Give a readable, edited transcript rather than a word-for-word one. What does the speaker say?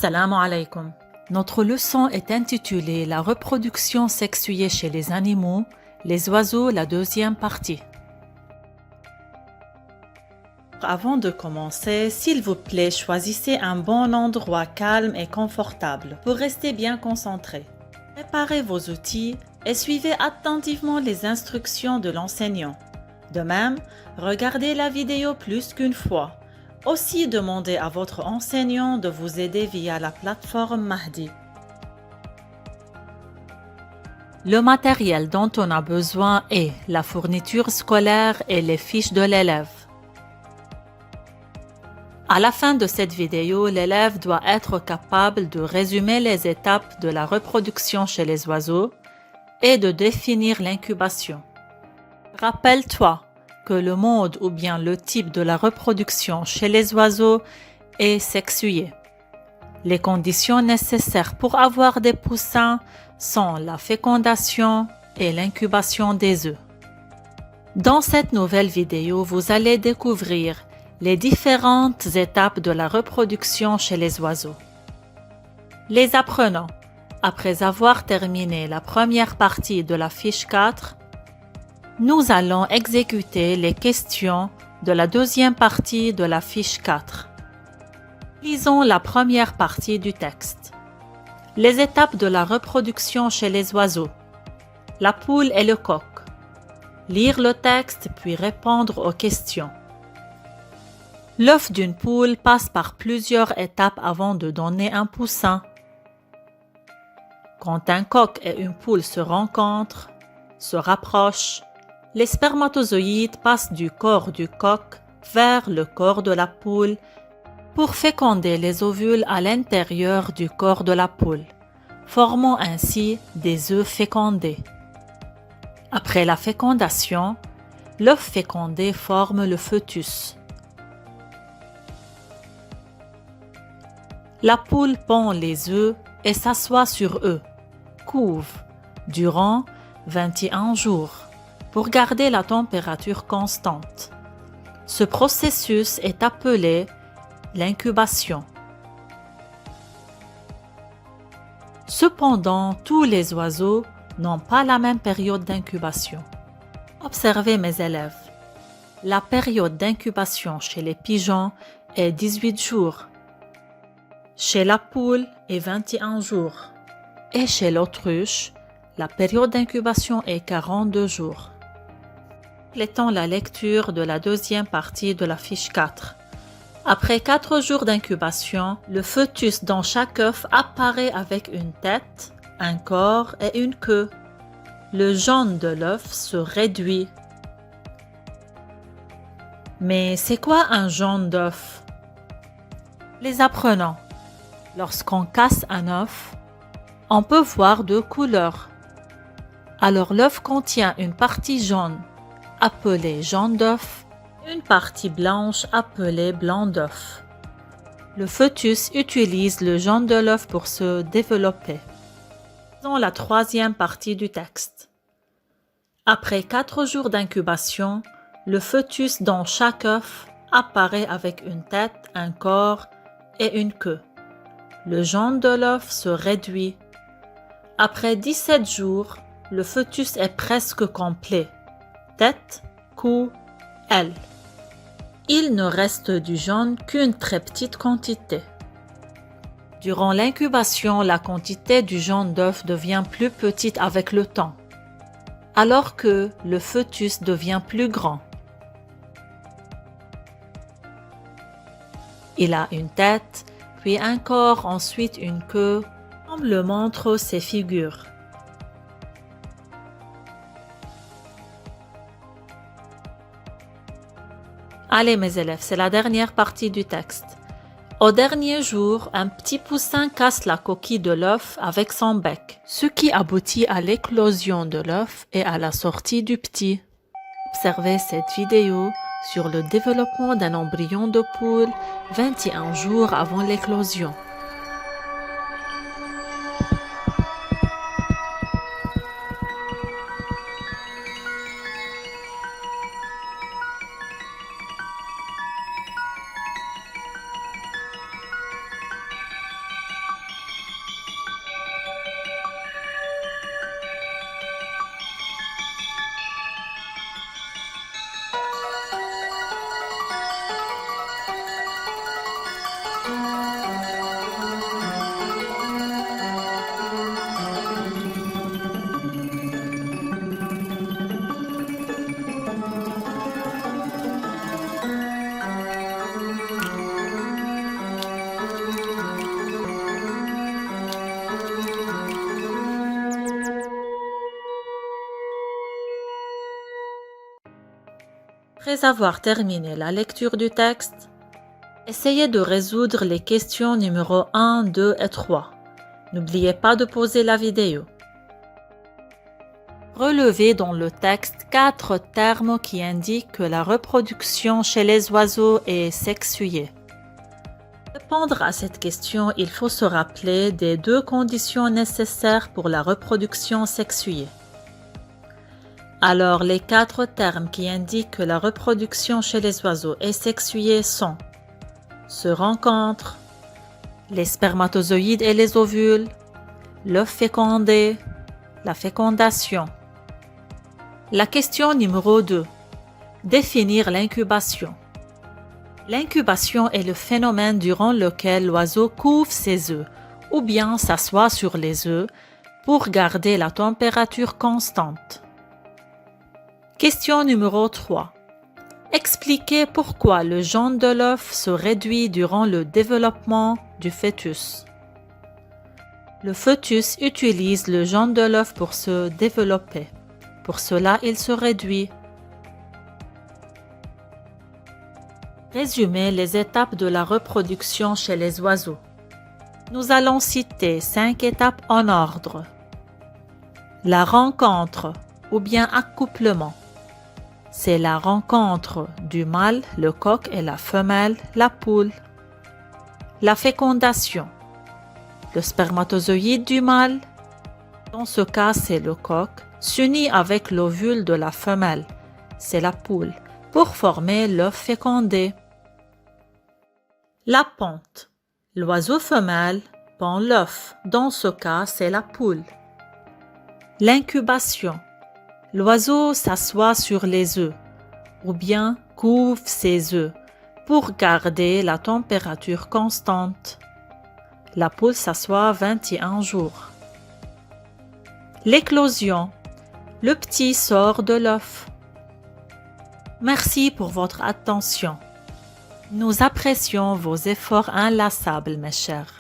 Assalamu alaikum. Notre leçon est intitulée La reproduction sexuée chez les animaux, les oiseaux, la deuxième partie. Avant de commencer, s'il vous plaît, choisissez un bon endroit calme et confortable pour rester bien concentré. Préparez vos outils et suivez attentivement les instructions de l'enseignant. De même, regardez la vidéo plus qu'une fois. Aussi, demandez à votre enseignant de vous aider via la plateforme Mahdi. Le matériel dont on a besoin est la fourniture scolaire et les fiches de l'élève. À la fin de cette vidéo, l'élève doit être capable de résumer les étapes de la reproduction chez les oiseaux et de définir l'incubation. Rappelle-toi que le mode ou bien le type de la reproduction chez les oiseaux est sexué. Les conditions nécessaires pour avoir des poussins sont la fécondation et l'incubation des œufs. Dans cette nouvelle vidéo, vous allez découvrir les différentes étapes de la reproduction chez les oiseaux. Les apprenants, après avoir terminé la première partie de la fiche 4, nous allons exécuter les questions de la deuxième partie de la fiche 4. Lisons la première partie du texte. Les étapes de la reproduction chez les oiseaux. La poule et le coq. Lire le texte puis répondre aux questions. L'œuf d'une poule passe par plusieurs étapes avant de donner un poussin. Quand un coq et une poule se rencontrent, se rapprochent, les spermatozoïdes passent du corps du coq vers le corps de la poule pour féconder les ovules à l'intérieur du corps de la poule, formant ainsi des œufs fécondés. Après la fécondation, l'œuf fécondé forme le fœtus. La poule pond les œufs et s'assoit sur eux, couve, durant 21 jours, pour garder la température constante. Ce processus est appelé l'incubation. Cependant, tous les oiseaux n'ont pas la même période d'incubation. Observez mes élèves. La période d'incubation chez les pigeons est 18 jours. Chez la poule est 21 jours. Et chez l'autruche, la période d'incubation est 42 jours. Complétons la lecture de la deuxième partie de la fiche 4. Après 4 jours d'incubation, le fœtus dans chaque œuf apparaît avec une tête, un corps et une queue. Le jaune de l'œuf se réduit. Mais c'est quoi un jaune d'œuf? Les apprenants. Lorsqu'on casse un œuf, on peut voir deux couleurs. Alors l'œuf contient une partie jaune, appelée jaune d'œuf, et une partie blanche appelée blanc d'œuf. Le fœtus utilise le jaune de l'œuf pour se développer. Dans la troisième partie du texte. Après 4 jours d'incubation, le fœtus dans chaque œuf apparaît avec une tête, un corps et une queue. Le jaune de l'œuf se réduit. Après 17 jours, le fœtus est presque complet. Tête, cou, aile. Il ne reste du jaune qu'une très petite quantité. Durant l'incubation, la quantité du jaune d'œuf devient plus petite avec le temps, alors que le fœtus devient plus grand. Il a une tête, puis un corps, ensuite une queue, comme le montrent ces figures. Allez mes élèves, c'est la dernière partie du texte. Au dernier jour, un petit poussin casse la coquille de l'œuf avec son bec, ce qui aboutit à l'éclosion de l'œuf et à la sortie du petit. Observez cette vidéo sur le développement d'un embryon de poule 21 jours avant l'éclosion. Après avoir terminé la lecture du texte, essayez de résoudre les questions numéro 1, 2 et 3. N'oubliez pas de pauser la vidéo. Relevez dans le texte 4 termes qui indiquent que la reproduction chez les oiseaux est sexuée. Pour répondre à cette question, il faut se rappeler des 2 conditions nécessaires pour la reproduction sexuée. Alors, les 4 termes qui indiquent que la reproduction chez les oiseaux est sexuée sont se rencontrent, les spermatozoïdes et les ovules, l'œuf fécondé, la fécondation. La question numéro 2. Définir l'incubation. L'incubation est le phénomène durant lequel l'oiseau couve ses œufs ou bien s'assoit sur les œufs pour garder la température constante. Question numéro 3. Expliquez pourquoi le jaune de l'œuf se réduit durant le développement du fœtus. Le fœtus utilise le jaune de l'œuf pour se développer. Pour cela, il se réduit. Résumez les étapes de la reproduction chez les oiseaux. Nous allons citer 5 étapes en ordre. La rencontre ou bien accouplement. C'est la rencontre du mâle, le coq, et la femelle, la poule. La fécondation. Le spermatozoïde du mâle, dans ce cas c'est le coq, s'unit avec l'ovule de la femelle, c'est la poule, pour former l'œuf fécondé. La ponte. L'oiseau femelle pond l'œuf, dans ce cas c'est la poule. L'incubation. L'oiseau s'assoit sur les œufs ou bien couve ses œufs pour garder la température constante. La poule s'assoit 21 jours. L'éclosion. Le petit sort de l'œuf. Merci pour votre attention. Nous apprécions vos efforts inlassables, mes chers.